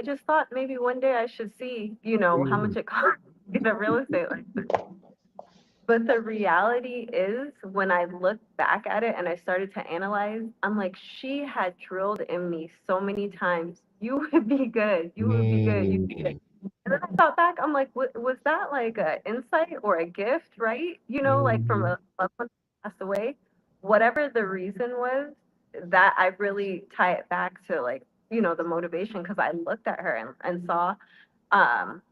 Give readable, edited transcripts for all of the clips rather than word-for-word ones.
just thought maybe one day I should see, how Mm, much it costs to get a real estate license. But the reality is, when I look back at it and I started to analyze, I'm like, she had drilled in me so many times, you would be good, you would be good, you'd be good. mm, And then I thought back, I'm like, was that like a insight or a gift, right? Like from mhm, a loved one who passed away. Whatever the reason was, that I really tie it back to like, the motivation, because I looked at her and saw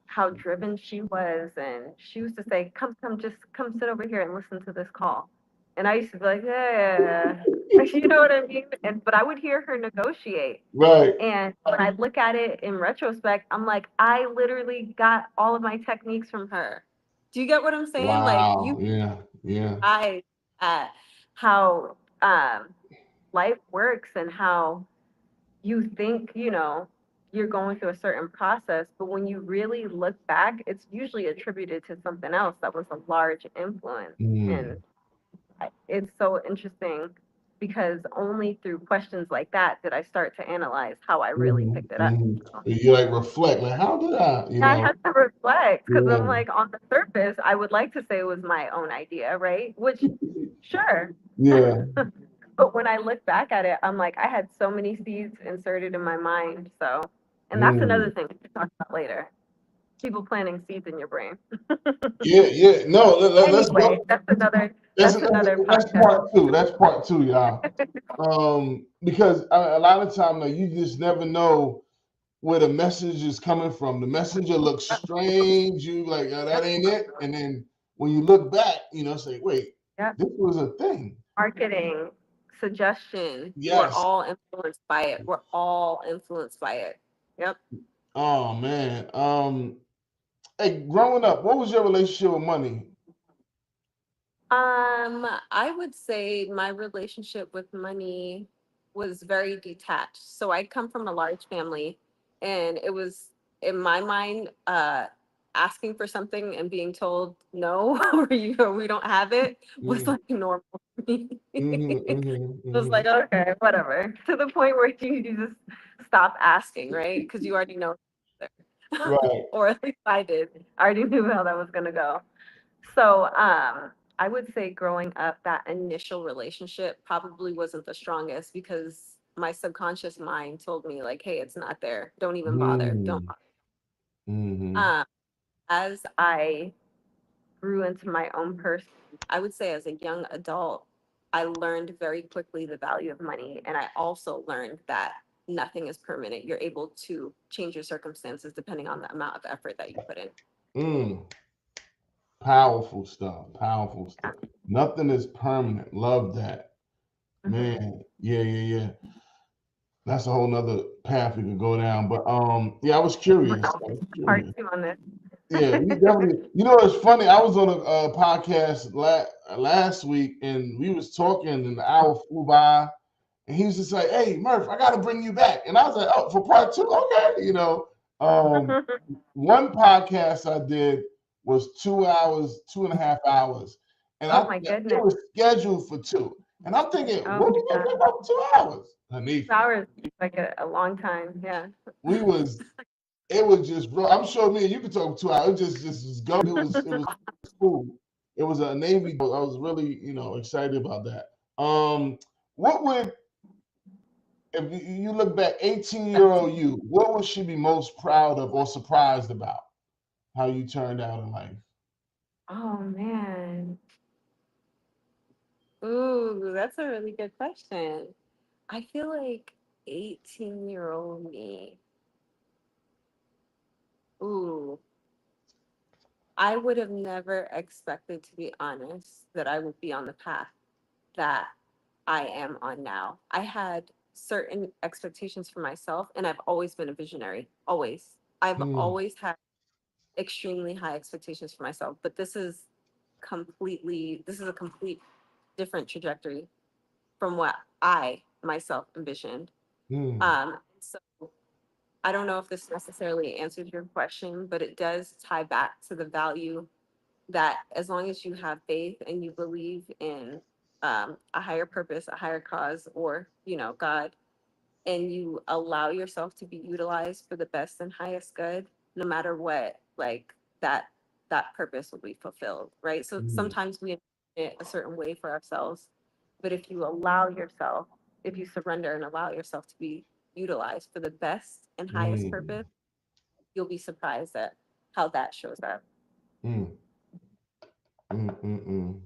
how driven she was, and she used to say, come, just come sit over here and listen to this call." And I used to be like, "Yeah," you know what I mean? And but I would hear her negotiate, right. and when I look at it in retrospect, I'm like, I literally got all of my techniques from her. Do you get what I'm saying? Like, Wow. you Yeah. Yeah. eyes at how life works, and how you think, you're going through a certain process, but when you really look back, it's usually attributed to something else that was a large influence. And Mm, it's so interesting, because only through questions like that did I start to analyze how I really mhm, picked it up. mhm. You like reflect, like, how did I, I had to reflect, because I'm Yeah. like, on the surface, I would like to say it was my own idea, right? Which, sure. Yeah. But when I look back at it, I'm like, I had so many seeds inserted in my mind. So, and that's another Mm. thing we can talk about later. People planting seeds in your brain. Yeah, yeah. No, let's Anyway, go. that's another That's, that's another that's podcast. part two. That's part two, y'all. Because a lot of time, like, you just never know where the message is coming from. The messenger looks strange. You like, oh, that Yep, ain't it. And then when you look back, say, wait, yep. this was a thing. Marketing, suggestion, we're Yes. all influenced by it. We're all influenced by it. Yep. Oh man. Hey, growing up, what was your relationship with money? I would say my relationship with money was very detached. So I come from a large family, and it was, in my mind, asking for something and being told no, or we don't have it, was Mm-hmm, like normal for me. It was mm-hmm, like, okay, whatever. To the point where you just stop asking, right? Because you already know the answer. right. Or at least I did. I already knew how that was gonna go. So, I would say growing up, that initial relationship probably wasn't the strongest, because my subconscious mind told me like, "Hey, it's not there. Don't even bother. Don't." Mm, mm-hmm, Um, as I grew into my own person, I would say as a young adult, I learned very quickly the value of money, and I also learned that nothing is permanent. You're able to change your circumstances depending on the amount of effort that you put in. mm. Powerful stuff. Powerful Yeah. stuff. Nothing is permanent. Love that. Hmm. Man. Yeah, yeah, yeah. That's a whole nother path we could go down. But yeah, I was curious. I was Part curious. two on this. Yeah, we definitely. It's funny. I was on a podcast last week, and we was talking, and the hour flew by, and he was just like, "Hey, Murph, I got to bring you back." And I was like, "Oh, for part two, okay." Um, one podcast I did was 2 hours, 2.5 hours, and Oh I my it goodness. was scheduled for two, and I'm thinking, Oh what my we gonna God. talk about for 2 hours? Hanifa, Hours is like a long time. Yeah. we was it was just, bro. I'm sure me and you could talk 2 hours. It just was go. It was cool. It was a Navy. I was really excited about that. What would if you look back, 18-year-old you, what would she be most proud of or surprised about? How you turned out in life? Oh man. Ooh, that's a really good question. I feel like 18-year-old me. Ooh, I would have never expected, to be honest, that I would be on the path that I am on now. I had certain expectations for myself, and I've always been a visionary. Always. I've Hmm. always had extremely high expectations for myself, but this is a complete different trajectory from what I myself envisioned. Hmm. So I don't know if this necessarily answers your question, but it does tie back to the value that, as long as you have faith and you believe in a higher purpose, a higher cause, or God, and you allow yourself to be utilized for the best and highest good, no matter what, like that purpose will be fulfilled, right? So Mm, sometimes we it a certain way for ourselves, but if you allow yourself, if you surrender and allow yourself to be utilized for the best and highest mm, purpose, you'll be surprised at how that shows up. mm, mm.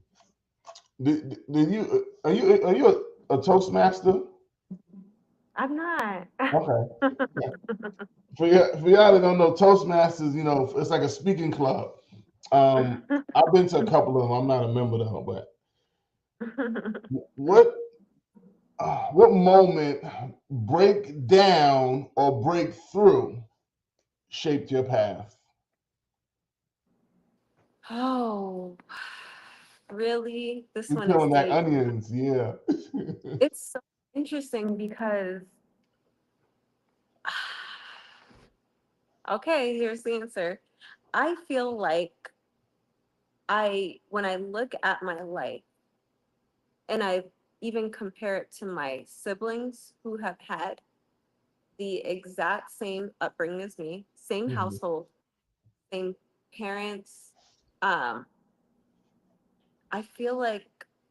Did you are you a Toastmaster? I'm not. Okay. Yeah. For y'all that don't know, Toastmasters, it's like a speaking club. I've been to a couple of them. I'm not a member though, but what what moment break down or break through shaped your path? Oh, really? This You one is peeling back deep. onions, yeah. It's so interesting because, okay, here's the answer. I feel like when I look at my life and I even compare it to my siblings who have had the exact same upbringing as me, same Mhm, household, same parents, um, I feel like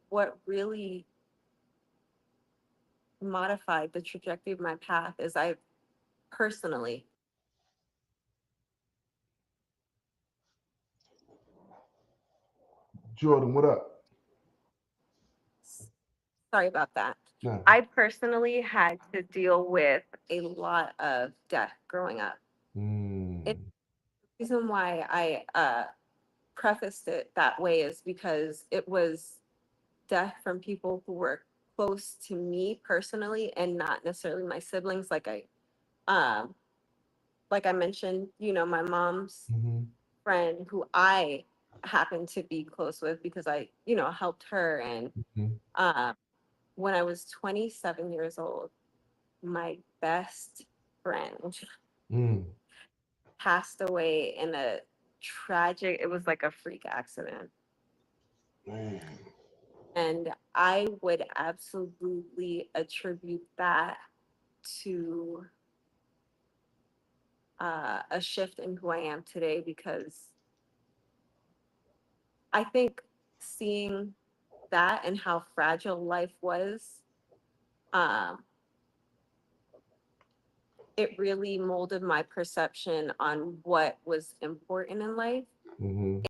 what really modified the trajectory of my path is I personally, Jordan, what up? sorry about that. Yeah. I personally had to deal with a lot of death growing up. And Mm, the reason why I prefaced it that way is because it was death from people who were close to me personally and not necessarily my siblings. Um, like I mentioned, my mom's mhm, friend who I happened to be close with because I, helped her. And mhm, um, when I was 27 years old, my best friend mm, passed away in a tragic, it was like a freak accident. man. And I would absolutely attribute that to a shift in who I am today because I think seeing that and how fragile life was, um, it really molded my perception on what was important in life. Mhm.